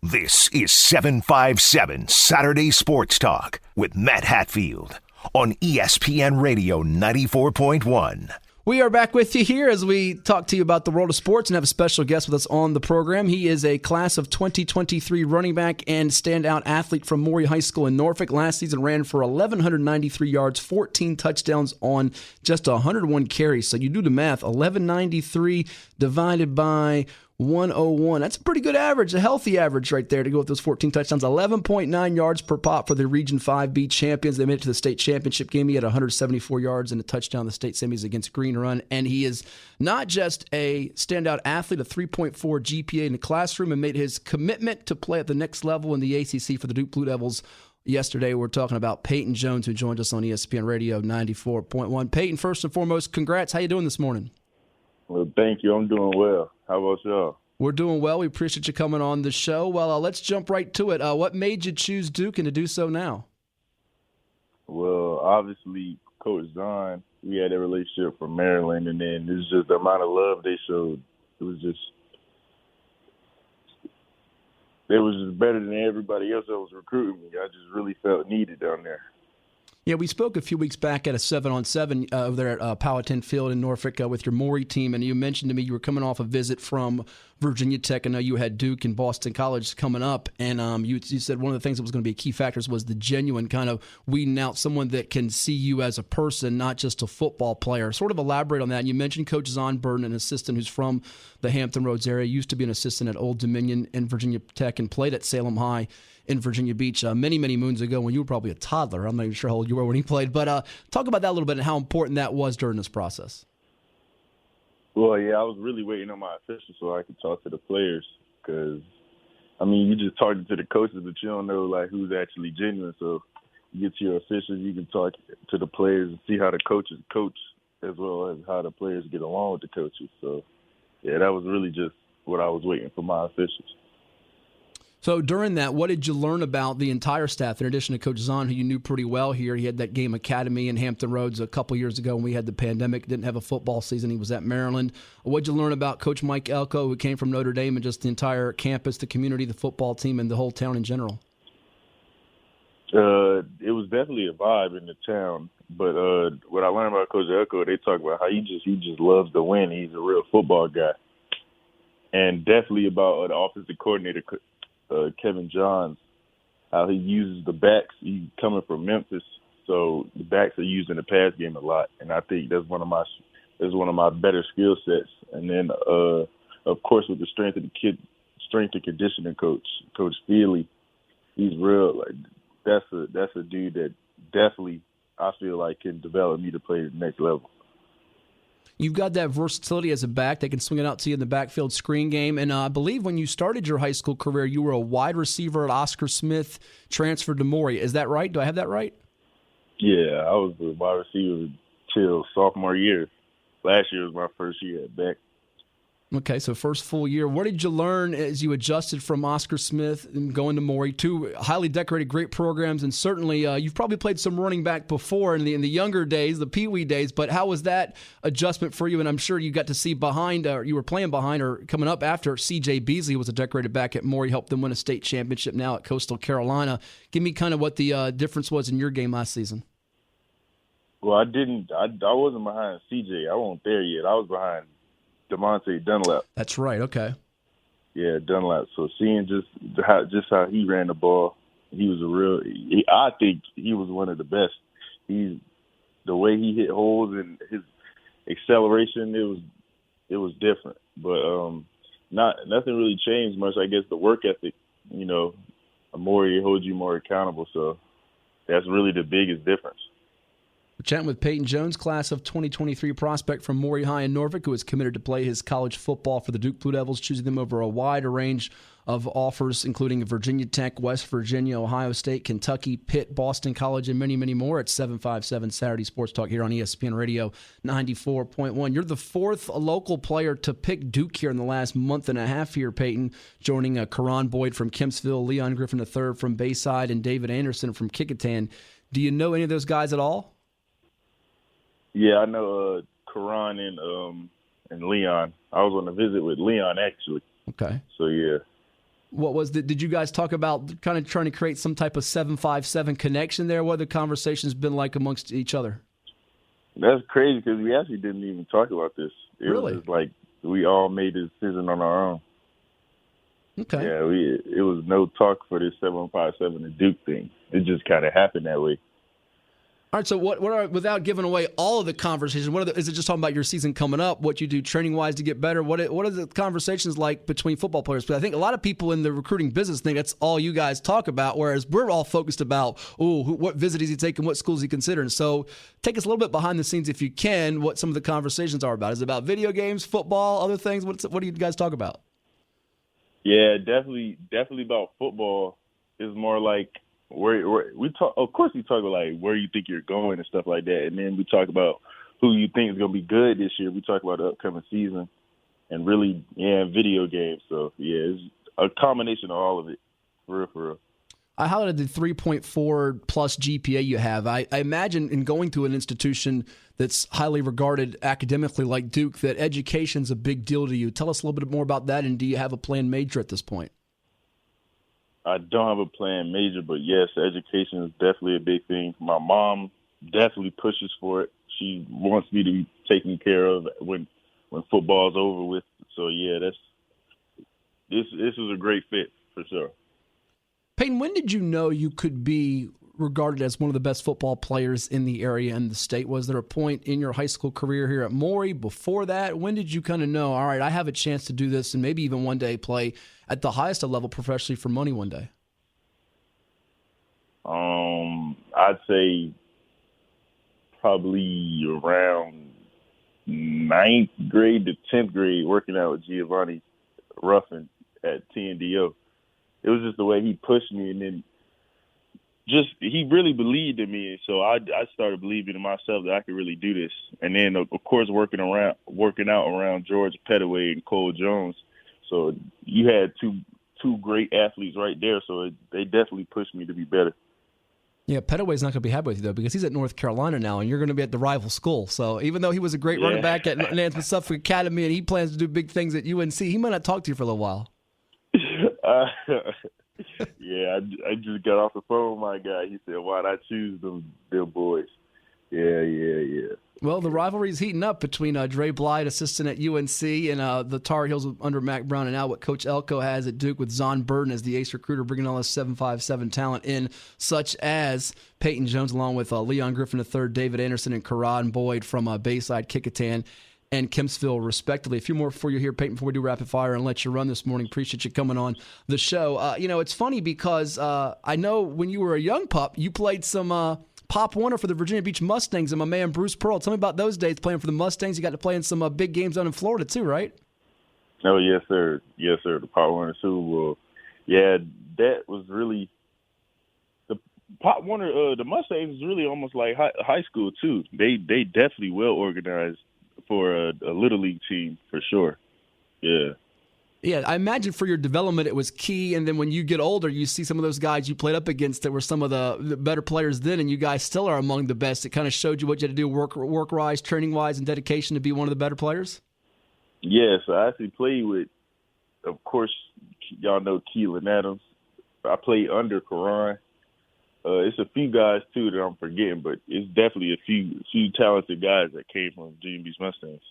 This is 757 Saturday Sports Talk with Matt Hatfield on ESPN Radio 94.1. We are back with you here as we talk to you about the world of sports and have a special guest with us on the program. He is a class of 2023 running back and standout athlete from Maury High School in Norfolk. Last season ran for 1,193 yards, 14 touchdowns on just 101 carries. So you do the math, 1,193 divided by 101. That's a pretty good average, a healthy average right there to go with those 14 touchdowns. 11.9 yards per pop for the Region 5B champions. They made it to the state championship game. He had 174 yards and a touchdown in the state semis against Green Run. And he is not just a standout athlete, a 3.4 GPA in the classroom, and made his commitment to play at the next level in the ACC for the Duke Blue Devils. Yesterday, we're talking about Peyton Jones, who joined us on ESPN Radio 94.1. Peyton, first and foremost, congrats. How you doing this morning? Well, thank you. I'm doing well. How about y'all? We're doing well. We appreciate you coming on the show. Well, let's jump right to it. What made you choose Duke and to do so now? Well, obviously, Coach Zohn, we had a relationship from Maryland, and then it's just the amount of love they showed. It was just better than everybody else that was recruiting me. I just really felt needed down there. Yeah, we spoke a few weeks back at a 7-on-7 over there at Powhatan Field in Norfolk with your Maury team, and you mentioned to me you were coming off a visit from Virginia Tech. I know you had Duke and Boston College coming up, and you said one of the things that was going to be key factors was the genuine kind of weeding out someone that can see you as a person, not just a football player. Sort of elaborate on that. And you mentioned Coach Zohn Burden, an assistant who's from the Hampton Roads area, used to be an assistant at Old Dominion and Virginia Tech and played at Salem High in Virginia Beach many, many moons ago when you were probably a toddler. I'm not even sure how old you were when he played. But talk about that a little bit and how important that was during this process. Well, yeah, I was really waiting on my officials so I could talk to the players because, I mean, you just talking to the coaches, but you don't know, like, who's actually genuine. So you get to your officials, you can talk to the players and see how the coaches coach as well as how the players get along with the coaches. So, yeah, that was really just what I was waiting for my officials. So during that, what did you learn about the entire staff, in addition to Coach Zohn, who you knew pretty well here? He had that game academy in Hampton Roads a couple years ago when we had the pandemic, didn't have a football season. He was at Maryland. What did you learn about Coach Mike Elko, who came from Notre Dame, and just the entire campus, the community, the football team, and the whole town in general? It was definitely a vibe in the town. But what I learned about Coach Elko, they talk about how he just loves to win. He's a real football guy. And definitely about the offensive coordinator, Kevin Johns, how he uses the backs. He's coming from Memphis, so the backs are used in the pass game a lot, and I think that's one of my better skill sets. And then, of course, with the strength and conditioning coach, Coach Feely, he's real. Like that's a dude that definitely I feel like can develop me to play the next level. You've got that versatility as a back. They can swing it out to you in the backfield screen game. And I believe when you started your high school career, you were a wide receiver at Oscar Smith, transferred to Maury. Is that right? Do I have that right? Yeah, I was a wide receiver till sophomore year. Last year was my first year at back. Okay, so first full year. What did you learn as you adjusted from Oscar Smith and going to Maury? Two highly decorated, great programs, and certainly you've probably played some running back before in the younger days, the Pee Wee days. But how was that adjustment for you? And I'm sure you got to see behind, or you were playing behind, or coming up after C.J. Beasley was a decorated back at Maury, helped them win a state championship now at Coastal Carolina. Give me kind of what the difference was in your game last season. Well, I wasn't behind C.J. I wasn't there yet. I was behind Devontae Dunlap. That's right. Okay. Yeah, Dunlap. So seeing just how he ran the ball, he was I think he was one of the best. The way he hit holes and his acceleration, it was different. But nothing really changed much. I guess the work ethic, Maury holds you more accountable. So that's really the biggest difference. We're chatting with Peyton Jones, class of 2023 prospect from Maury High in Norfolk, who is committed to play his college football for the Duke Blue Devils, choosing them over a wide range of offers, including Virginia Tech, West Virginia, Ohio State, Kentucky, Pitt, Boston College, and many, many more. It's 757 Saturday Sports Talk here on ESPN Radio 94.1. You're the fourth local player to pick Duke here in the last month and a half here, Peyton, joining Karan Boyd from Kempsville, Leon Griffin III from Bayside, and David Anderson from Kecoughtan. Do you know any of those guys at all? Yeah, I know Karan and Leon. I was on a visit with Leon, actually. Okay. So, yeah. What was the? Did you guys talk about kind of trying to create some type of 7-5-7 connection there? What have the conversations been like amongst each other? That's crazy because we actually didn't even talk about this. It Really? was like we all made the decision on our own. Okay. Yeah, it was no talk for this 7-5-7 and Duke thing. It just kind of happened that way. All right, so what are, without giving away all of the conversations, is it just talking about your season coming up, what you do training-wise to get better? What are the conversations like between football players? Because I think a lot of people in the recruiting business think that's all you guys talk about, whereas we're all focused about, what visit is he taking, what schools he considering. So take us a little bit behind the scenes, if you can, what some of the conversations are about. Is it about video games, football, other things? What do you guys talk about? Yeah, definitely about football. Is more like where we talk. Of course, we talk about like where you think you're going and stuff like that, and then we talk about who you think is going to be good this year. We talk about the upcoming season, and really, video games. So it's a combination of all of it, for real. I highlighted the 3.4 plus GPA you have. I imagine in going to an institution that's highly regarded academically like Duke, that education's a big deal to you. Tell us a little bit more about that, and do you have a planned major at this point? I don't have a planned major, but yes, education is definitely a big thing. My mom definitely pushes for it. She wants me to be taken care of when football's over with. So this is a great fit for sure. Peyton, when did you know you could be regarded as one of the best football players in the area and the state? Was there a point in your high school career here at Maury before that? When did you kind of know, all right, I have a chance to do this and maybe even one day play at the highest level professionally for money one day? I'd say probably around 9th grade to 10th grade, working out with Giovanni Ruffin at TNDO. It was just the way he pushed me, and then he really believed in me. So I started believing in myself that I could really do this. And then, of course, working out around George Pettaway and Cole Jones. So you had two great athletes right there. So they definitely pushed me to be better. Yeah, Pettaway's not going to be happy with you, though, because he's at North Carolina now, and you're going to be at the rival school. So even though he was a great running back at Nansemond Suffolk Academy and he plans to do big things at UNC, he might not talk to you for a little while. I just got off the phone with my guy. He said, why'd I choose them boys? Yeah. Well, the rivalry is heating up between Dre Blyde, assistant at UNC, and the Tar Heels under Mac Brown, and now what Coach Elko has at Duke with Zohn Burden as the ace recruiter, bringing all this 7.57 talent in, such as Peyton Jones, along with Leon Griffin III, David Anderson, and Karan Boyd from Bayside, Kecoughtan, and Kempsville, respectively. A few more for you here, Peyton, before we do rapid fire and let you run this morning. Appreciate you coming on the show. It's funny because I know when you were a young pup, you played some Pop Warner for the Virginia Beach Mustangs and my man Bruce Pearl. Tell me about those days playing for the Mustangs. You got to play in some big games down in Florida too, right? Oh, yes, sir. Yes, sir. The Pop Warner Super Bowl. Yeah, that was really the Pop Warner. The Mustangs is really almost like high school too. They definitely well organized for a little league team for sure. Yeah. Yeah, I imagine for your development it was key, and then when you get older, you see some of those guys you played up against that were some of the better players then, and you guys still are among the best. It kind of showed you what you had to do work-wise, training-wise, and dedication to be one of the better players? Yes, I actually played with, of course, y'all know Keelan Adams. I played under Karan. It's a few guys, too, that I'm forgetting, but it's definitely a few talented guys that came from Virginia Beach Mustangs.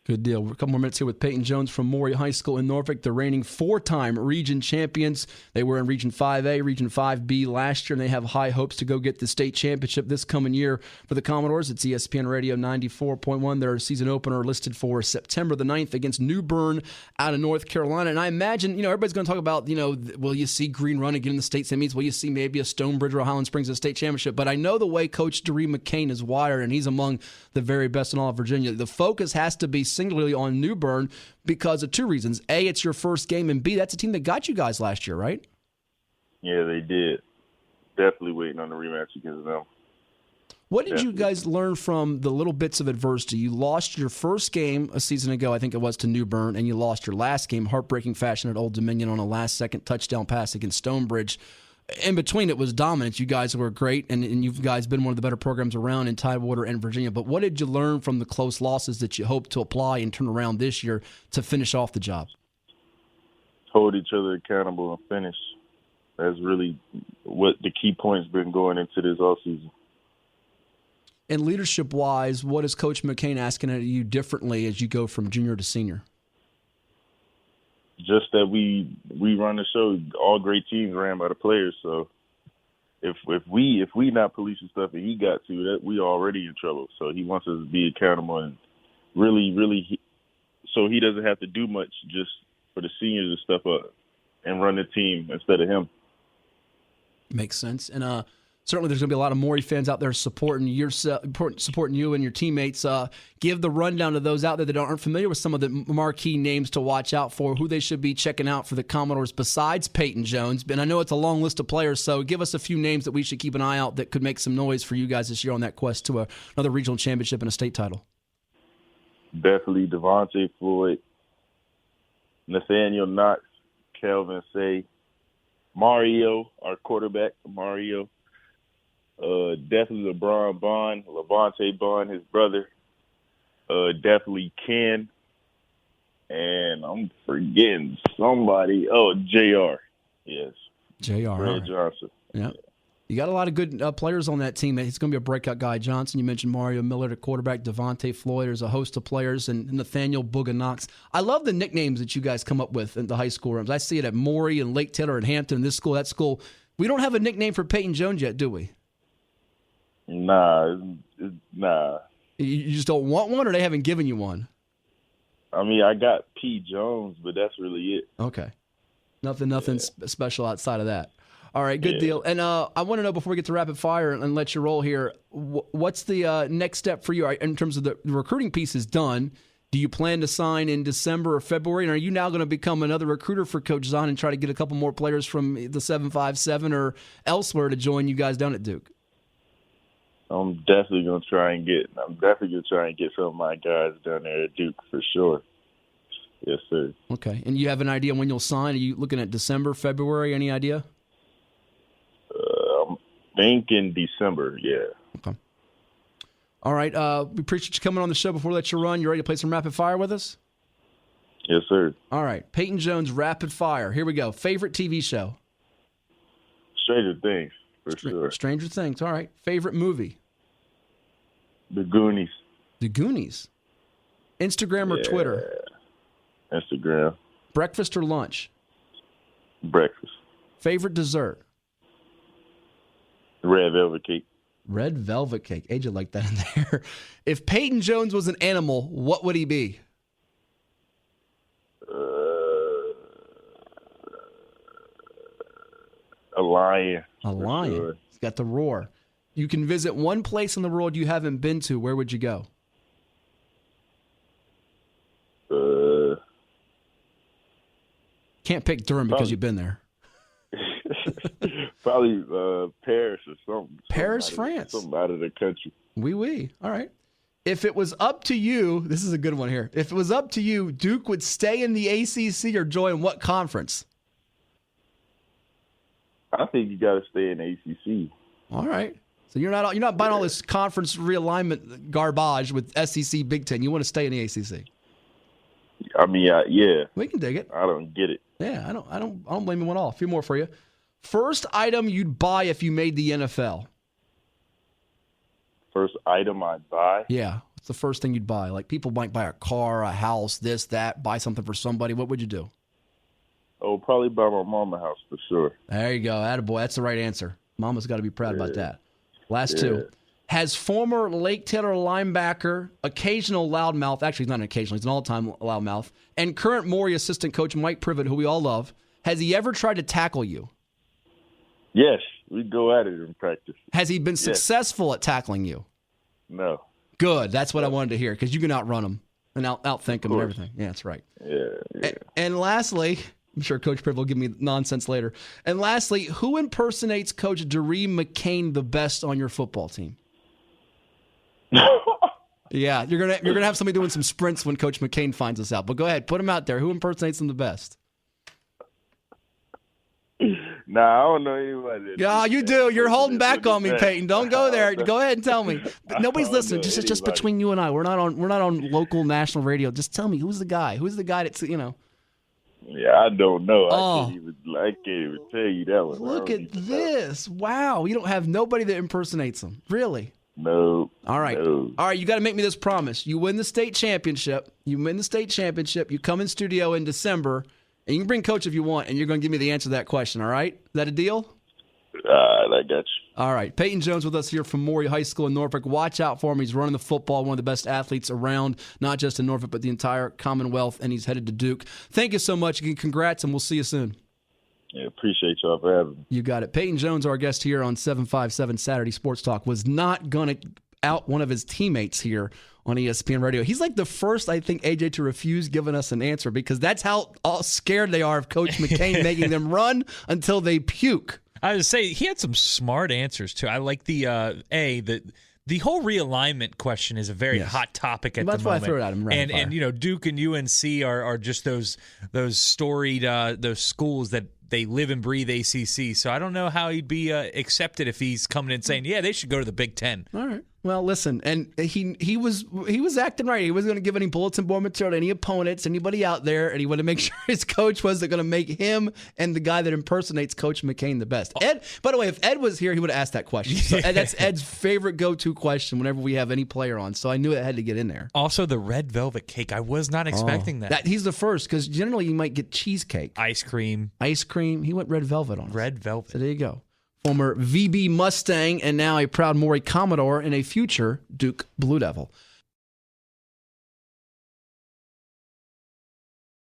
Good deal. A couple more minutes here with Peyton Jones from Maury High School in Norfolk, the reigning 4-time region champions. They were in Region 5A, Region 5B last year, and they have high hopes to go get the state championship this coming year for the Commodores. It's ESPN Radio 94.1. Their season opener listed for September the 9th against New Bern out of North Carolina. And I imagine, everybody's going to talk about, will you see Green Run again in the state semis? Will you see maybe a Stonebridge or Highland Springs in the state championship? But I know the way Coach Doree McCain is wired, and he's among the very best in all of Virginia. The focus has to be singularly on New Bern because of two reasons. A, it's your first game, and B, that's a team that got you guys last year, right? Yeah, they did. Definitely waiting on the rematch against them. What did you guys learn from the little bits of adversity? You lost your first game a season ago, I think it was, to New Bern, and you lost your last game, heartbreaking fashion at Old Dominion on a last-second touchdown pass against Stonebridge. In between, it was dominant. You guys were great, and you guys been one of the better programs around in Tidewater and Virginia. But what did you learn from the close losses that you hope to apply and turn around this year to finish off the job? hold each other accountable and finish. That's really what the key point's been going into this offseason. And leadership-wise, what is Coach McCain asking of you differently as you go from junior to senior? Just that we run the show. All great teams ran by the players. So if we not policing stuff and he got to, that we already in trouble. So he wants us to be accountable and really, so he doesn't have to do much just for the seniors to step up and run the team instead of him. Makes sense. And certainly there's going to be a lot of Maury fans out there supporting you and your teammates. Give the rundown to those out there that aren't familiar with some of the marquee names to watch out for, who they should be checking out for the Commodores besides Peyton Jones. And I know it's a long list of players, so give us a few names that we should keep an eye out that could make some noise for you guys this year on that quest to another regional championship and a state title. Definitely Devontae Floyd, Nathaniel Knox, Calvin Say, Mario, our quarterback, Mario. Definitely LeBron Bond, Levante Bond, his brother. Definitely Ken. And I'm forgetting somebody. Oh, JR. Yes. JR. Fred Johnson. Yeah. You got a lot of good players on that team. He's going to be a breakout guy. Johnson, you mentioned Mario Miller at quarterback, Devontae Floyd. There's a host of players, and Nathaniel Booga Knox. I love the nicknames that you guys come up with in the high school rooms. I see it at Maury and Lake Taylor and Hampton, this school, that school. We don't have a nickname for Peyton Jones yet, do we? Nah. You just don't want one, or they haven't given you one? I mean, I got P. Jones, but that's really it. Okay. Nothing special outside of that. All right, good deal. And I want to know, before we get to rapid fire and let you roll here, what's the next step for you in terms of the recruiting piece is done? Do you plan to sign in December or February? And are you now going to become another recruiter for Coach Zohn and try to get a couple more players from the 757 or elsewhere to join you guys down at Duke? I'm definitely going to try and get some of my guys down there at Duke for sure. Yes, sir. Okay. And you have an idea when you'll sign? Are you looking at December, February? Any idea? I'm thinking December, yeah. Okay. All right. We appreciate you coming on the show. Before we let you run, you ready to play some rapid fire with us? Yes, sir. All right. Peyton Jones, rapid fire. Here we go. Favorite TV show? Stranger Things, for sure. Stranger Things. All right. Favorite movie? The Goonies. The Goonies. Instagram or Twitter? Instagram. Breakfast or lunch? Breakfast. Favorite dessert? Red velvet cake. Red velvet cake. AJ like that in there. If Peyton Jones was an animal, what would he be? A lion. A lion. Sure. He's got the roar. You can visit one place in the world you haven't been to. Where would you go? Can't pick Durham because you've been there. Probably Paris or something. Paris, France. Something out of the country. Oui. All right. If it was up to you, this is a good one here. If it was up to you, Duke would stay in the ACC or join what conference? I think you got to stay in ACC. All right. So you're not buying all this conference realignment garbage with SEC, Big Ten. You want to stay in the ACC. I mean, yeah. We can dig it. I don't get it. Yeah, I don't blame you one all. A few more for you. First item you'd buy if you made the NFL. First item I'd buy? Yeah. What's the first thing you'd buy? Like, people might buy a car, a house, this, that, buy something for somebody. What would you do? Oh, probably buy my mama a house for sure. There you go. Attaboy. That's the right answer. Mama's got to be proud about that. Last two. Has former Lake Taylor linebacker, occasional loudmouth, actually he's not an occasional, he's an all-time loudmouth, and current Maury assistant coach Mike Privet, who we all love, has he ever tried to tackle you? Yes, we go at it in practice. Has he been successful at tackling you? No. Good. That's what I wanted to hear, because you can outrun him and outthink him and everything. Yeah, that's right. Yeah. And lastly, I'm sure Coach Privet will give me nonsense later. And lastly, who impersonates Coach Daree McCain the best on your football team? Yeah, you're gonna have somebody doing some sprints when Coach McCain finds us out. But go ahead, put him out there. Who impersonates him the best? Nah, I don't know anybody. Yeah, you do. You're holding back on me, Peyton. Don't go there. Go ahead and tell me. But nobody's listening. Just between you and I. We're not on local national radio. Just tell me who's the guy. Who's the guy that's Yeah, I don't know. Oh. I can't even tell you that one. Look at this. Wow. You don't have nobody that impersonates him. Really? No. All right. No. All right, you got to make me this promise. You win the state championship. You come in studio in December, and you can bring Coach if you want, and you're going to give me the answer to that question, all right? Is that a deal? I got you. All right. Peyton Jones with us here from Maury High School in Norfolk. Watch out for him. He's running the football, one of the best athletes around, not just in Norfolk, but the entire Commonwealth, and he's headed to Duke. Thank you so much. Again, congrats, and we'll see you soon. Yeah, appreciate y'all for having me. You got it. Peyton Jones, our guest here on 757 Saturday Sports Talk, was not going to out one of his teammates here on ESPN Radio. He's like the first, I think, AJ, to refuse giving us an answer because that's how all scared they are of Coach McCain making them run until they puke. I would say he had some smart answers, too. I like the whole realignment question is a very hot topic at the moment. That's why I threw it at him. And Duke and UNC are just those storied those schools that they live and breathe ACC. So I don't know how he'd be accepted if he's coming in saying, yeah, they should go to the Big Ten. All right. Well, listen, and he was acting right. He wasn't going to give any bulletin board material to any opponents, anybody out there, and he wanted to make sure his coach wasn't going to make him and the guy that impersonates Coach McCain the best. Ed, by the way, if Ed was here, he would have asked that question. So that's Ed's favorite go-to question whenever we have any player on. So I knew it had to get in there. Also, the red velvet cake. I was not expecting that. He's the first because generally you might get cheesecake, ice cream. He went red velvet on us. Red velvet. So there you go. Former VB Mustang and now a proud Maury Commodore and a future Duke Blue Devil.